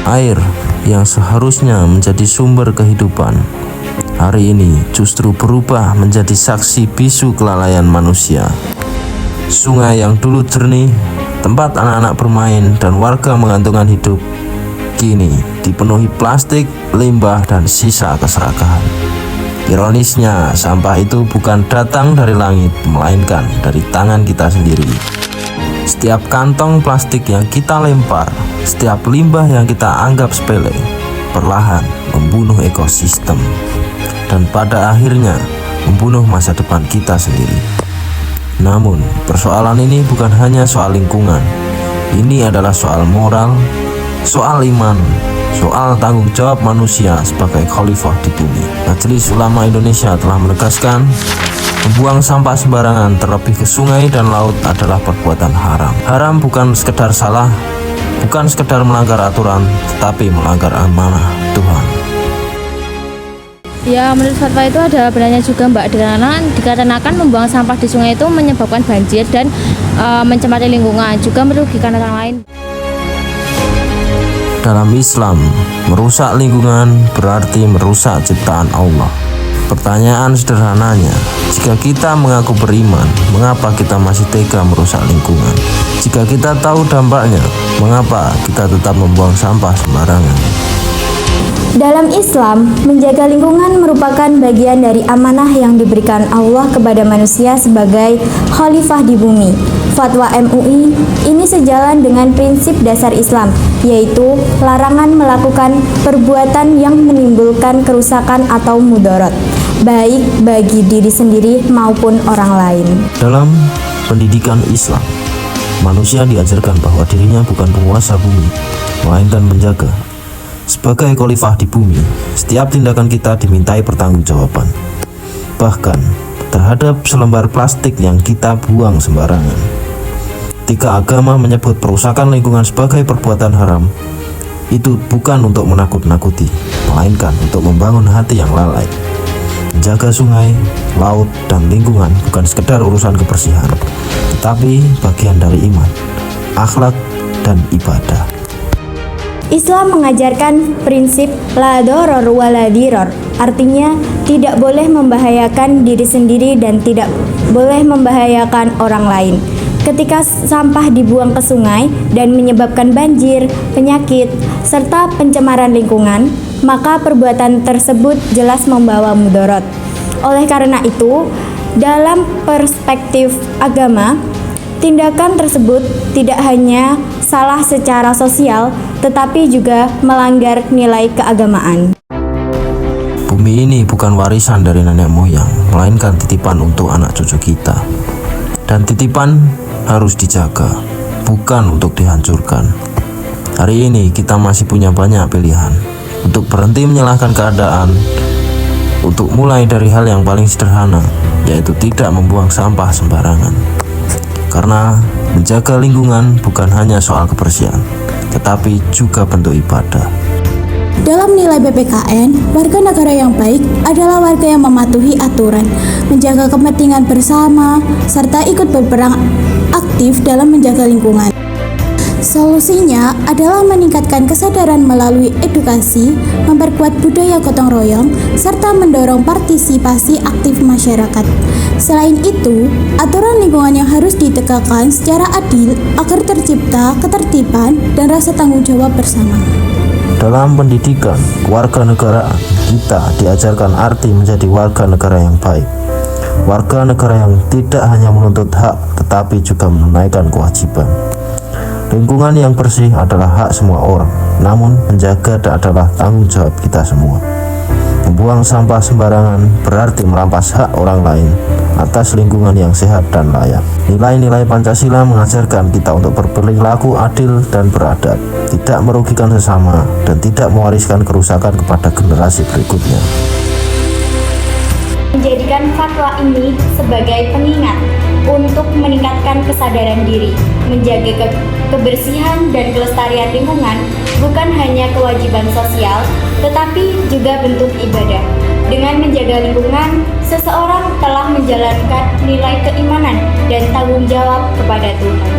Air yang seharusnya menjadi sumber kehidupan, hari ini justru berubah menjadi saksi bisu kelalaian manusia. Sungai yang dulu jernih, tempat anak-anak bermain dan warga menggantungkan hidup, kini dipenuhi plastik, limbah, dan sisa keserakahan. Ironisnya, sampah itu bukan datang dari langit, melainkan dari tangan kita sendiri. Setiap kantong plastik yang kita lempar, setiap limbah yang kita anggap sepele, perlahan membunuh ekosistem, dan pada akhirnya membunuh masa depan kita sendiri. Namun, persoalan ini bukan hanya soal lingkungan. Ini adalah soal moral, soal iman, soal tanggung jawab manusia sebagai khalifah di bumi. Majelis Ulama Indonesia telah menegaskan, membuang sampah sembarangan terlebih ke sungai dan laut adalah perbuatan haram. Haram bukan sekedar salah, bukan sekedar melanggar aturan, tetapi melanggar amanah Tuhan. Ya, menurut fatwa itu ada benarnya juga, Mbak, dikarenakan membuang sampah di sungai itu menyebabkan banjir dan mencemari lingkungan, juga merugikan orang lain. Dalam Islam, merusak lingkungan berarti merusak ciptaan Allah. Pertanyaan sederhananya, jika kita mengaku beriman, mengapa kita masih tega merusak lingkungan? Jika kita tahu dampaknya, mengapa kita tetap membuang sampah sembarangan? Dalam Islam, menjaga lingkungan merupakan bagian dari amanah yang diberikan Allah kepada manusia sebagai khalifah di bumi. Fatwa MUI ini sejalan dengan prinsip dasar Islam, yaitu larangan melakukan perbuatan yang menimbulkan kerusakan atau mudarat, baik bagi diri sendiri maupun orang lain. Dalam pendidikan Islam, manusia diajarkan bahwa dirinya bukan penguasa bumi, melainkan penjaga. Sebagai khalifah di bumi, setiap tindakan kita dimintai pertanggungjawaban, bahkan terhadap selembar plastik yang kita buang sembarangan. Ketika agama menyebut perusakan lingkungan sebagai perbuatan haram, itu bukan untuk menakut-nakuti, melainkan untuk membangun hati yang lalai. Menjaga sungai, laut, dan lingkungan bukan sekedar urusan kebersihan, tetapi bagian dari iman, akhlak, dan ibadah. Islam mengajarkan prinsip la doror wa la diror, artinya tidak boleh membahayakan diri sendiri dan tidak boleh membahayakan orang lain. Ketika sampah dibuang ke sungai dan menyebabkan banjir, penyakit, serta pencemaran lingkungan, maka perbuatan tersebut jelas membawa mudarat. Oleh karena itu, dalam perspektif agama, tindakan tersebut tidak hanya salah secara sosial, tetapi juga melanggar nilai keagamaan. Bumi ini bukan warisan dari nenek moyang, melainkan titipan untuk anak cucu kita. Dan titipan harus dijaga, bukan untuk dihancurkan. Hari ini kita masih punya banyak pilihan untuk berhenti menyalahkan keadaan, untuk mulai dari hal yang paling sederhana, yaitu tidak membuang sampah sembarangan. Karena menjaga lingkungan bukan hanya soal kebersihan, tetapi juga bentuk ibadah. Dalam nilai BPKN, warga negara yang baik adalah warga yang mematuhi aturan, menjaga kepentingan bersama, serta ikut berperan aktif dalam menjaga lingkungan. Solusinya adalah meningkatkan kesadaran melalui edukasi, memperkuat budaya gotong royong, serta mendorong partisipasi aktif masyarakat. Selain itu, aturan lingkungan yang harus ditegakkan secara adil agar tercipta ketertiban dan rasa tanggung jawab bersama. Dalam pendidikan kewarganegaraan, kita diajarkan arti menjadi warga negara yang baik. Warga negara yang tidak hanya menuntut hak, tetapi juga menunaikan kewajiban. Lingkungan yang bersih adalah hak semua orang, namun menjaga adalah tanggung jawab kita semua. Membuang sampah sembarangan berarti merampas hak orang lain atas lingkungan yang sehat dan layak. Nilai-nilai Pancasila mengajarkan kita untuk berperilaku adil dan beradab, tidak merugikan sesama, dan tidak mewariskan kerusakan kepada generasi berikutnya. Menjadikan fatwa ini sebagai pengingat untuk meningkatkan kesadaran diri, menjaga kebersihan dan kelestarian lingkungan bukan hanya kewajiban sosial, tetapi juga bentuk ibadah. Dengan menjaga lingkungan, seseorang telah menjalankan nilai keimanan dan tanggung jawab kepada Tuhan.